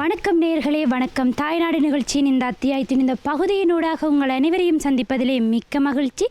வணக்கம் நேயர்களே, வணக்கம். தாய்நாடு நிகழ்ச்சியின் இந்த அத்தியாயத்தின் இந்த பகுதியினூடாக உங்கள் அனைவரையும் சந்திப்பதிலே மிக்க மகிழ்ச்சி.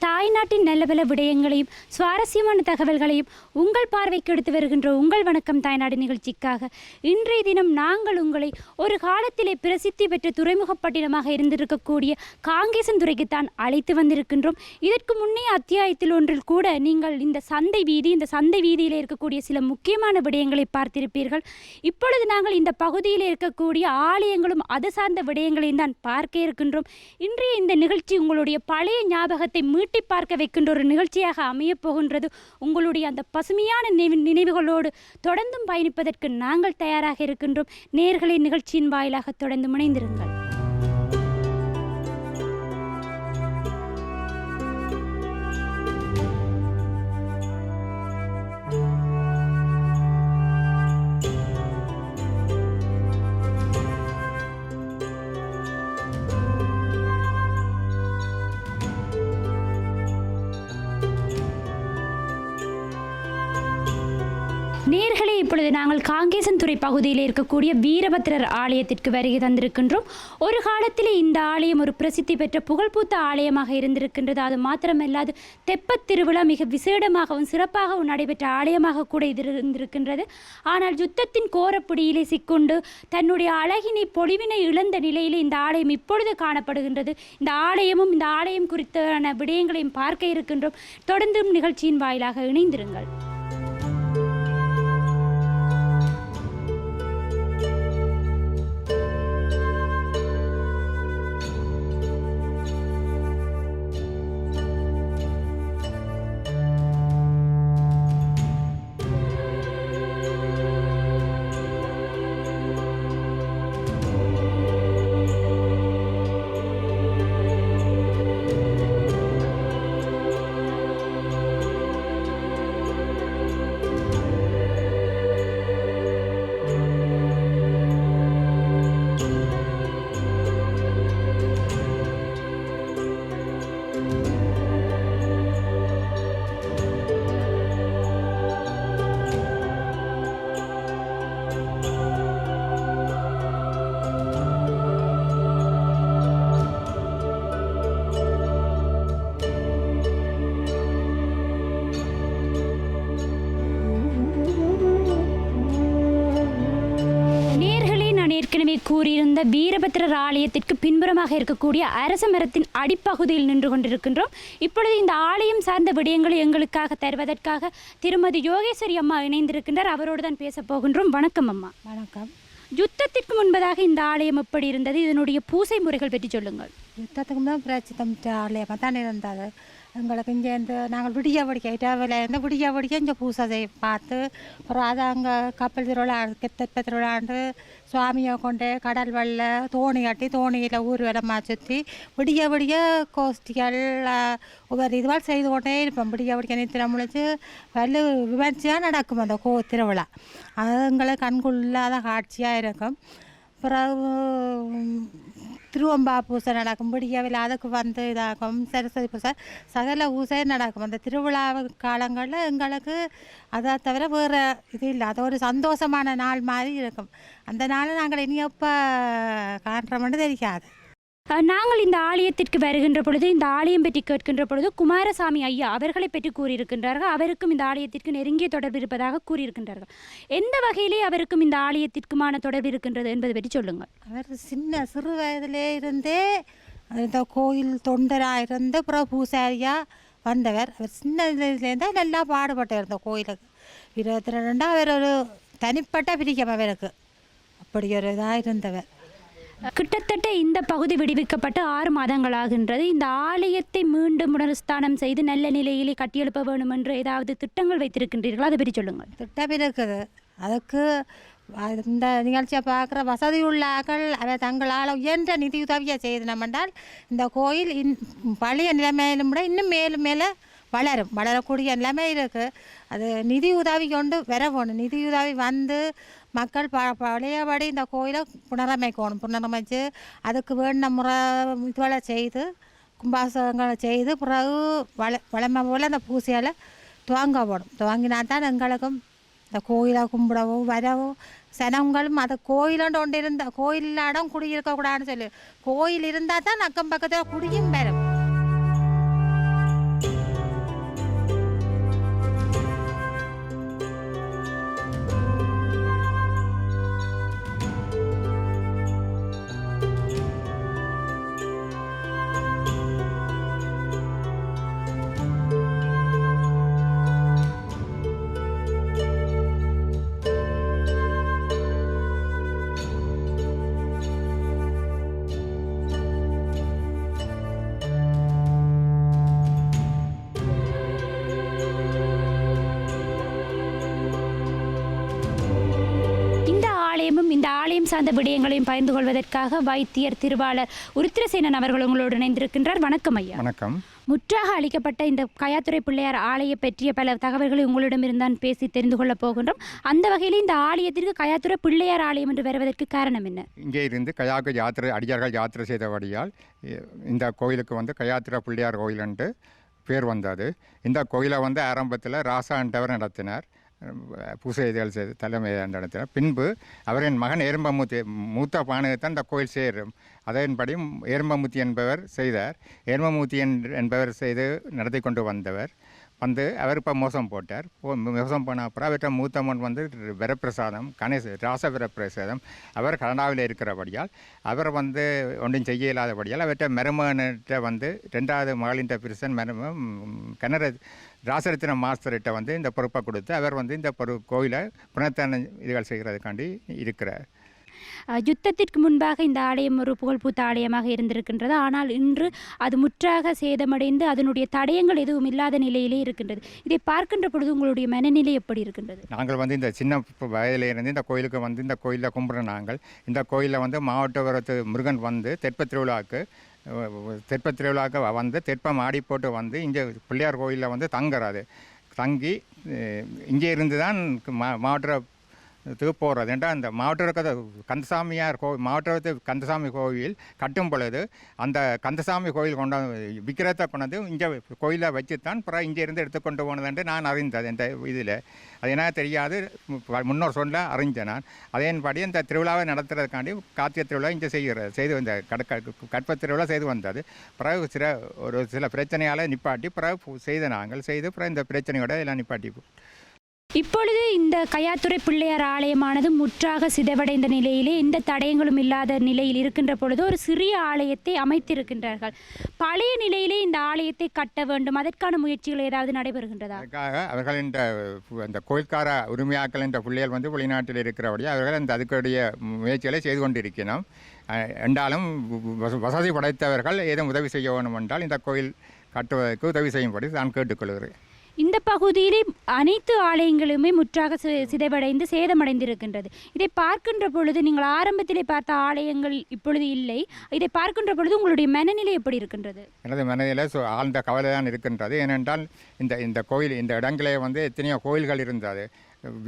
தாய்நாட்டின் நல்ல பல விடயங்களையும் சுவாரஸ்யமான தகவல்களையும் உங்கள் பார்வைக்கு எடுத்து வருகின்ற உங்கள் வணக்கம் தாய்நாடு நிகழ்ச்சிக்காக இன்றைய தினம் நாங்கள் உங்களை ஒரு காலத்திலே பிரசித்தி பெற்ற துறைமுகப்பட்டினமாக இருந்திருக்கக்கூடிய காங்கேசன்துறைக்குத்தான் அழைத்து வந்திருக்கின்றோம். இதற்கு முன்னே அத்தியாயத்தில் ஒன்றில் கூட நீங்கள் இந்த சந்தை வீதியில் இருக்கக்கூடிய சில முக்கியமான விடயங்களை பார்த்திருப்பீர்கள். இப்பொழுது நாங்கள் இந்த பகுதியில் இருக்கக்கூடிய ஆலயங்களும் அது சார்ந்த விடயங்களையும் தான் பார்க்க இருக்கின்றோம். இன்றைய இந்த நிகழ்ச்சி உங்களுடைய பழைய ஞாபகத்தை மீட்டி பார்க்க வைக்கின்ற ஒரு நிகழ்ச்சியாக அமையப் போகின்றது. உங்களுடைய அந்த பசுமையான நினைவுகளோடு தொடர்ந்தும் பயணிப்பதற்கு நாங்கள் தயாராக இருக்கின்றோம். நேயர்களே, நிகழ்ச்சியின் வாயிலாக தொடர்ந்து இணைந்திருங்கள். நேர்களே, இப்பொழுது நாங்கள் காங்கேசன்துறை பகுதியில் இருக்கக்கூடிய வீரபத்திரர் ஆலயத்திற்கு வருகை தந்திருக்கின்றோம். ஒரு காலத்திலே இந்த ஆலயம் ஒரு பிரசித்தி பெற்ற புகழ்பூத்த ஆலயமாக இருந்திருக்கின்றது. அது மாத்திரமல்லாது தெப்பத் திருவிழா மிக விசேடமாகவும் சிறப்பாகவும் நடைபெற்ற ஆலயமாக கூட இது இருந்திருக்கின்றது. ஆனால் யுத்தத்தின் கோரப்பிடியிலே சிக்கொண்டு தன்னுடைய அழகினை பொலிவினை இழந்த நிலையிலே இந்த ஆலயம் இப்பொழுது காணப்படுகின்றது. இந்த ஆலயம் குறித்தான விடயங்களையும் பார்க்க இருக்கின்றோம். தொடர்ந்தும் நிகழ்ச்சியின் வாயிலாக இணைந்திருங்கள். கூறியிருந்த வீரபத்திரர் ஆலயத்திற்கு பின்புறமாக இருக்கக்கூடிய அரச மரத்தின் அடிப்பகுதியில் நின்று கொண்டிருக்கின்றோம். இப்பொழுது இந்த ஆலயம் சார்ந்த விடயங்களை எங்களுக்காக தருவதற்காக திருமதி யோகேஸ்வரி அம்மா இணைந்திருக்கின்றார். அவரோடு தான் பேச போகின்றோம். வணக்கம் அம்மா. வணக்கம். யுத்தத்திற்கு முன்பதாக இந்த ஆலயம் எப்படி இருந்தது? இதனுடைய பூசை முறைகள் பற்றி சொல்லுங்கள். யுத்தத்துக்கு தான் பிரச்சித்தம் ஆலயமாக தான் இருந்தது. எங்களுக்கு இங்கே இந்த நாங்கள் விடிய இங்கே பூசை பார்த்து அப்புறம் அதை அங்கே கப்பல் திருவிழா தெப்ப திருவிழாண்டு சுவாமியை கொண்டு கடல் வெள்ள தோணி கட்டி தோணியில் ஊர்வலமாக சுற்றி விடிய கோஷ்டிகள் ஒவ்வொரு இதுவால் செய்து கொண்டே இருப்போம். விடிய நித்திரம் முழிச்சு வலு விமர்சையாக நடக்கும் அந்த திருவிழா. அது எங்களுக்கு கண்குள்ளாத காட்சியாக இருக்கும். பிறகு திருவம்பா பூசை நடக்கும். விடியவில் அதுக்கு வந்து இதாகும். சரஸ்வதி பூசை சகல பூசை நடக்கும். அந்த திருவிழா காலங்களில் எங்களுக்கு அதை தவிர வேறு இது இல்லை. அது ஒரு சந்தோஷமான நாள் மாதிரி இருக்கும். அந்த நாளை நாங்கள் இனி எப்போ காண்றோம்னு தெரியாது. நாங்கள் இந்த ஆலயத்திற்கு வருகின்ற பொழுது, இந்த ஆலயம் பற்றி கேட்கின்ற பொழுது குமாரசாமி ஐயா அவர்களை பற்றி கூறியிருக்கின்றார்கள். அவருக்கும் இந்த ஆலயத்திற்கு நெருங்கிய தொடர்பு இருப்பதாக கூறியிருக்கின்றார்கள். எந்த வகையிலே அவருக்கும் இந்த ஆலயத்திற்குமான தொடர்பு இருக்கின்றது என்பதை பற்றி சொல்லுங்கள். அவர் சிறு வயதிலே இருந்தே இந்த கோயில் தொண்டராக இருந்து பூசாரியாக வந்தவர். அவர் சின்ன இதுலேருந்தே நல்லா பாடுபட்டு இருந்த கோயிலுக்கு 22 அவர் ஒரு தனிப்பட்ட பிரிக்கம் அவருக்கு. அப்படி ஒரு இதாக இருந்தவர். கிட்டத்தட்ட இந்த பகுதி விடுவிக்கப்பட்டு 6 மாதங்களாகின்றது. இந்த ஆலயத்தை மீண்டும் புனருஸ்தானம் செய்து நல்ல நிலையிலே கட்டியெழுப்ப வேண்டும் என்று ஏதாவது திட்டங்கள் வைத்திருக்கின்றீர்களா? அதை பற்றி சொல்லுங்கள். திட்டம் இருக்குது. அதுக்கு இந்த நிகழ்ச்சியை பார்க்குற வசதியுள்ள ஆக்கள் அதை தங்களால் உயர்ந்த நிதியுதவியை செய்தனமென்றால் இந்த கோயில் பழைய நிலைமையிலும் கூட இன்னும் மேலே வளரக்கூடிய நிலைமை இருக்குது. அது நிதி உதவி கொண்டு வர வேணும். நிதியுதவி வந்து மக்கள் பழையபடி இந்த கோயிலை புனரமைச்சு அதுக்கு வேண்டின முறை இதுவரை செய்து கும்பாசங்களை செய்து பிறகு வளமை போல் அந்த பூசையால் துவங்கப்படும். துவங்கினா தான் எங்களுக்கும் இந்த கோயிலை கும்பிடவோ வரவோ சனங்களும் அதை கோயிலோண்டு ஒன்று இருந்தால் கோயில் இல்லாடம் குடி இருக்கக்கூடாதுன்னு சொல்லி கோயில் இருந்தால் தான் அக்கம் பக்கத்தில் குடியும் வரும். இந்த ஆலயம் சார்ந்த விடயங்களையும் பகிர்ந்து கொள்வதற்காக வைத்தியர் திருவாளர் உருத்திரசேனன் அவர்கள் உங்களோடு இணைந்திருக்கின்றார். வணக்கம் ஐயா. வணக்கம். முற்றாக அளிக்கப்பட்ட இந்த கயாத்துறை பிள்ளையார் ஆலய பற்றிய பல தகவல்களை உங்களிடம் இருந்தான் பேசி தெரிந்து கொள்ளப் போகின்றோம். அந்த வகையில் இந்த ஆலயத்திற்கு கயாத்துறை பிள்ளையார் ஆலயம் என்று வருவதற்கு காரணம் என்ன? இங்கே இருந்து கயாக்கு யாத்திரை அடியார்கள் யாத்திரை செய்தபடியால் இந்த கோயிலுக்கு வந்து கயாத்திரை பிள்ளையார் கோயில் என்று பேர் வந்தது. இந்த கோயிலை வந்து ஆரம்பத்தில் ராசா என்றவர் நடத்தினார். பூசை இதுகள் செய்து தலைமை நடத்தினார். பின்பு அவரின் மகன் ஏர்ம்பமூர்த்தி மூத்த பானகத்தான் இந்த கோயில் சேரும். அதன்படி ஏர்ம்பமூர்த்தி என்பவர் செய்தார். ஏர்ம்பமூர்த்தி என்பவர் செய்து நடத்தி கொண்டு வந்தவர் வந்து அவர் இப்போ மோசம் போட்டார். மோசம் போன அப்புறம் அவர்கிட்ட மூத்தம்மன் வந்து வரப்பிரசாதம் ராச வரப்பிரசாதம் அவர் கனடாவில் இருக்கிறபடியால் அவர் வந்து ஒன்றும் செய்ய இல்லாதபடியால் அவர்கிட்ட மருமகன்கிட்ட வந்து 2வது மகளின் பிரிசன் மருமம் கனர ராசரத்தின மாஸ்டர்கிட்ட வந்து இந்த பொறுப்பை கொடுத்து அவர் வந்து இந்த கோயிலை புனர்த்தன இதுகள் செய்கிறதுக்காண்டி இருக்கிறார். யுத்தத்திற்கு முன்பாக இந்த ஆலயம் ஒரு புகழ்பூத்த ஆலயமாக இருந்திருக்கின்றது. ஆனால் இன்று அது முற்றாக சேதமடைந்து அதனுடைய தடயங்கள் எதுவும் இல்லாத நிலையிலே இருக்கின்றது. இதை பார்க்கின்ற பொழுது உங்களுடைய மனநிலை எப்படி இருக்கின்றது? நாங்கள் வந்து இந்த சின்ன வயதிலிருந்து இந்த கோயிலுக்கு வந்து இந்த கோயிலில் கும்பிட்ற நாங்கள் இந்த கோயிலில் வந்து மாவட்ட முருகன் வந்து தெற்ப திருவிழாவுக்கு வந்து தெற்பம் ஆடி போட்டு வந்து இங்கே பிள்ளையார் கோயிலில் வந்து தங்கி இங்கே இருந்து தான் மாவட்டத்துக்கு போகிறது. ஏன்டா அந்த மாவட்ட கந்தசாமியார் மாவட்டத்து கந்தசாமி கோவில் கட்டும் பொழுது அந்த கந்தசாமி கோயில் விக்கிரத்தை கொண்டது இங்கே கோயிலை வச்சுத்தான் அப்புறம் இங்கே இருந்து எடுத்துக்கொண்டு போனதுன்ட்டு நான் அறிந்தது. இந்த இதில் அது என்ன தெரியாது, முன்னோர் சொல்ல அறிஞ்சேன் நான். அதன்படி இந்த திருவிழாவை நடத்துறதுக்காண்டி கார்த்திகை திருவிழா இங்கே செய்து வந்த கற்ப திருவிழா செய்து வந்தது. பிறகு ஒரு சில பிரச்சனையால் நிப்பாட்டி பிறகு நாங்கள் செய்து பிறகு இந்த பிரச்சனையோட எல்லாம் நிப்பாட்டி. இப்பொழுது இந்த கயாத்துறை பிள்ளையார் ஆலயமானது முற்றாக சிதைவடைந்த நிலையிலே எந்த தடயங்களும் இல்லாத நிலையில் இருக்கின்ற பொழுது ஒரு சிறிய ஆலயத்தை அமைத்திருக்கின்றார்கள். பழைய நிலையிலே இந்த ஆலயத்தை கட்ட வேண்டும், அதற்கான முயற்சிகள் ஏதாவது நடைபெறுகின்றதா? அதுக்காக அவர்கள் இந்த கோயில்கார உரிமையாக்கள் என்ற பிள்ளைகள் வந்து வெளிநாட்டில் இருக்கிறபடியே அவர்கள் அதுக்குடைய முயற்சிகளை செய்து கொண்டிருக்கணும். என்றாலும் வசதி படைத்தவர்கள் ஏதும் உதவி செய்ய வேண்டும் என்றால் இந்த கோயில் கட்டுவதற்கு உதவி செய்யும்படி நான் கேட்டுக்கொள்கிறேன். இந்த பகுதியிலே அனைத்து ஆலயங்களுமே முற்றாக சிதைவடைந்து சேதமடைந்திருக்கின்றது. இதை பார்க்கின்ற பொழுது நீங்கள் ஆரம்பத்திலே பார்த்த ஆலயங்கள் இப்பொழுது இல்லை. இதை பார்க்கின்ற பொழுது உங்களுடைய மனநிலை எப்படி இருக்கின்றது? எனது மனநிலை ஆழ்ந்த கவலை தான் இருக்கின்றது. ஏனென்றால் இந்த கோயில் இந்த இடங்களே வந்து எத்தனையோ கோயில்கள் இருந்தது.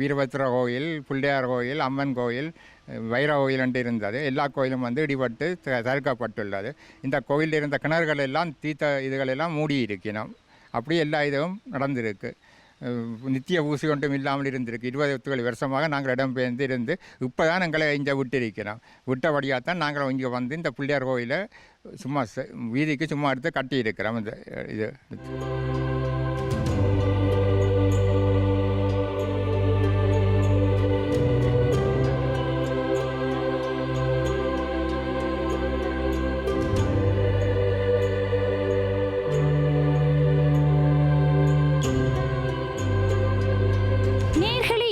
வீரபத்ர கோயில், பிள்ளையார் கோயில், அம்மன் கோயில், வைர கோயில் என்று இருந்தது. எல்லா கோயிலும் வந்து இடிபட்டு தடுக்கப்பட்டுள்ளது. இந்த கோயிலில் இருந்த கிணறுகள் எல்லாம் இதுகளெல்லாம் மூடி இருக்கணும். அப்படி எல்லா இதுவும் நடந்திருக்கு. நித்திய ஊசி ஒன்றும் இல்லாமல் இருந்திருக்கு. 20 வருஷமாக நாங்கள் இடம்பெயர்ந்து இருந்து இப்போ தான் எங்களை இங்கே விட்டிருக்கிறோம். விட்டபடியாக தான் நாங்கள் இங்கே வந்து இந்த பிள்ளையார் கோயிலை சும்மா வீதிக்கு சும்மா எடுத்து கட்டியிருக்கிறோம். இந்த இது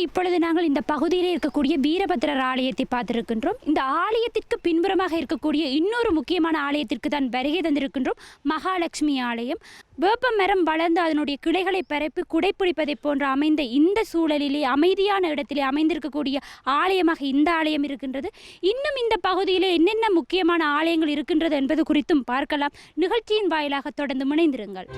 இப்பொழுது நாங்கள் இந்த பகுதியில் இருக்கக்கூடிய வீரபத்ரர் ஆலயத்தை பார்த்திருக்கின்றோம். இந்த ஆலயத்திற்கு பின்புறமாக இருக்கக்கூடிய இன்னொரு முக்கியமான ஆலயத்திற்கு தான் வருகை தந்திருக்கின்றோம். மகாலட்சுமி ஆலயம். வேப்ப மரம் வளர்ந்து அதனுடைய கிளைகளை பரப்பி குடைப்பிடிப்பதை போன்று அமைந்த இந்த சூழலிலே அமைதியான இடத்திலே அமைந்திருக்கக்கூடிய ஆலயமாக இந்த ஆலயம் இருக்கின்றது. இன்னும் இந்த பகுதியிலே என்னென்ன முக்கியமான ஆலயங்கள் இருக்கின்றது என்பது குறித்தும் பார்க்கலாம். நிகழ்ச்சியின் வாயிலாக தொடர்ந்து இணைந்திருங்கள்.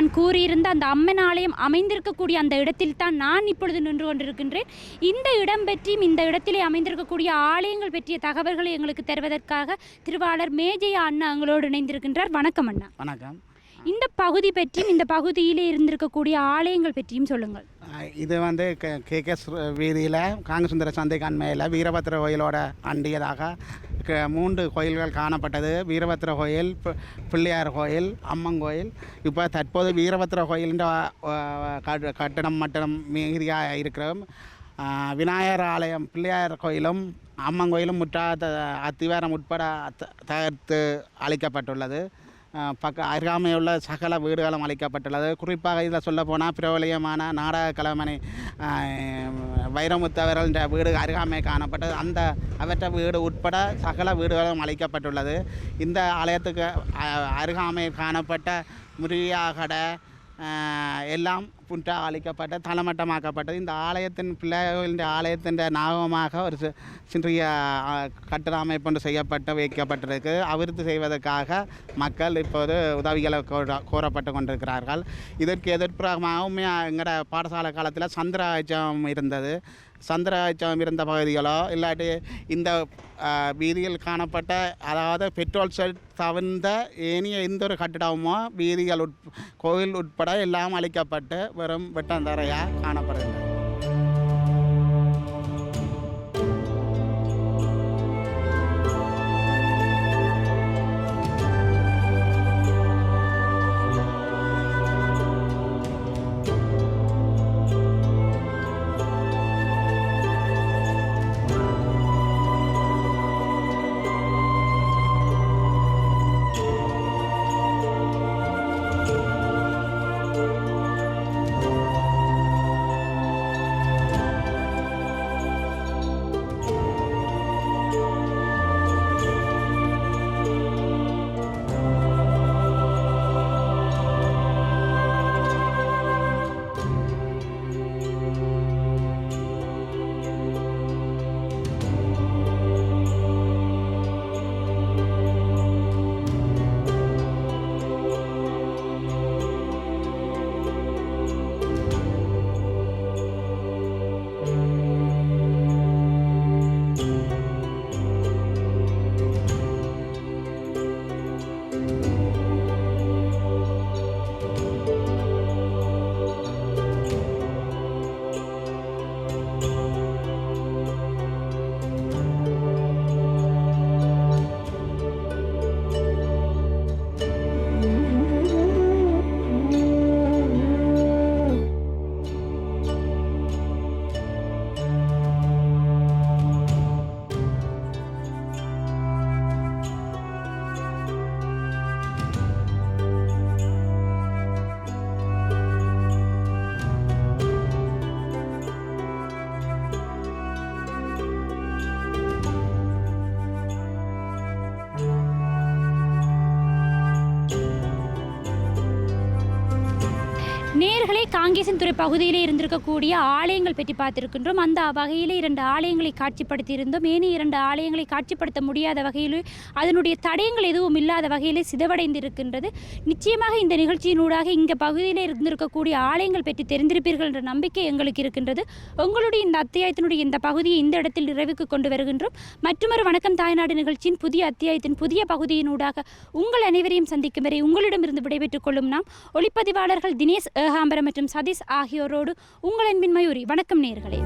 நான் கூறியிருந்த அந்த அம்மன் ஆலயம் அமைந்திருக்கக்கூடிய அந்த இடத்தில் தான் நான் இப்பொழுது நின்று கொண்டிருக்கின்றேன். இந்த இடம் பற்றியும் இந்த இடத்திலே அமைந்திருக்கக்கூடிய ஆலயங்கள் பற்றிய தகவல்களை எங்களுக்கு தருவதற்காக திருவாளர் மேஜையா அண்ணா எங்களோடு இணைந்திருக்கின்றார். வணக்கம் அண்ணா. வணக்கம். இந்த பகுதி பற்றியும் இந்த பகுதியிலே இருந்திருக்கக்கூடிய ஆலயங்கள் பற்றியும் சொல்லுங்கள். இது வந்து கேகேஎஸ் வீதியில் காங்கசுந்தர சந்தைக்கு அண்மையில் வீரபத்திர கோயிலோட அண்டியதாக 3 கோயில்கள் காணப்பட்டது. வீரபத்திர கோயில், பிள்ளையார் கோயில், அம்மன் கோயில். இப்போ தற்போது வீரபத்திர கோயிலின் கட்டணம் மட்டும் மீதியாக இருக்கிற விநாயகர் ஆலயம், பிள்ளையார் கோயிலும் அம்மன் கோயிலும் முற்றாத அத்திவாரம் உட்பட தகர்த்து அளிக்கப்பட்டுள்ளது. அருகாமையுள்ள சகல வீடுகளும் அளிக்கப்பட்டுள்ளது. குறிப்பாக இதில் சொல்லப்போனால் பிரபலியமான நாடக கலைமணி வைரமுத்தவர்கள் என்ற வீடு அருகாமை காணப்பட்டது. அவற்றை வீடு உட்பட சகல வீடுகளும் அளிக்கப்பட்டுள்ளது. இந்த ஆலயத்துக்கு அருகாமையில் காணப்பட்ட முறியாகடை எல்லாம் புற்றாக அளிக்கப்பட்ட தளமட்டமாக்கப்பட்டது. இந்த ஆலயத்தின் பிள்ளைகளின் ஆலயத்தின் ஞாபகமாக ஒரு சிறிய கட்டட அமைப்பு செய்யப்பட்டு வைக்கப்பட்டிருக்கு. அபிவிருத்தி செய்வதற்காக மக்கள் இப்போது உதவிகளை கோரப்பட்டு கொண்டிருக்கிறார்கள். இதற்கு எதிர்ப்புறமாகவும் எங்களோட பாடசாலை காலத்தில் சந்திராஜம் இருந்தது. சந்திராஜம் இருந்த பகுதிகளோ இல்லாட்டி இந்த வீதியில் காணப்பட்ட, அதாவது பெட்ரோல் ஷெட் தவிர்ந்த ஏனைய எந்த ஒரு கட்டிடமோ வீதிகள் கோயில் உட்பட எல்லாம் அளிக்கப்பட்டு வெறும் வெட்டந்தரையாக காணப்படுகின்றன. காங்கேசன்துறை பகுதியிலே இருந்திருக்கக்கூடிய ஆலயங்கள் பற்றி பார்த்திருக்கின்றோம். அந்த வகையில் 2 ஆலயங்களை காட்சிப்படுத்தி இருந்தோம். ஏனைய 2 ஆலயங்களை காட்சிப்படுத்த முடியாத வகையில் அதனுடைய தடயங்கள் எதுவும் இல்லாத வகையில் சிதைவடைந்து இருக்கின்றது. நிச்சயமாக இந்த நிகழ்ச்சியினூடாக இங்கே பகுதியில் இருந்திருக்கக்கூடிய ஆலயங்கள் பற்றி தெரிந்திருப்பீர்கள் என்ற நம்பிக்கை எங்களுக்கு இருக்கின்றது. உங்களுடைய இந்த அத்தியாயத்தினுடைய இந்த பகுதியை இந்த இடத்தில் நிறைவுக்கு கொண்டு வருகின்றோம். மற்றொரு வணக்கம் தாய்நாடு நிகழ்ச்சியின் புதிய அத்தியாயத்தின் புதிய பகுதியினூடாக உங்கள் அனைவரையும் சந்திக்கும் வரை உங்களிடமிருந்து விடைபெற்றுக் கொள்ளும் நாம் ஒளிப்பதிவாளர்கள் தினேஷ் ஏகாம்பரம் மற்றும் சதீஷ் ஆகியோரோடு உங்கள் அன்பின் மயூரி. வணக்கம் நேயர்களே.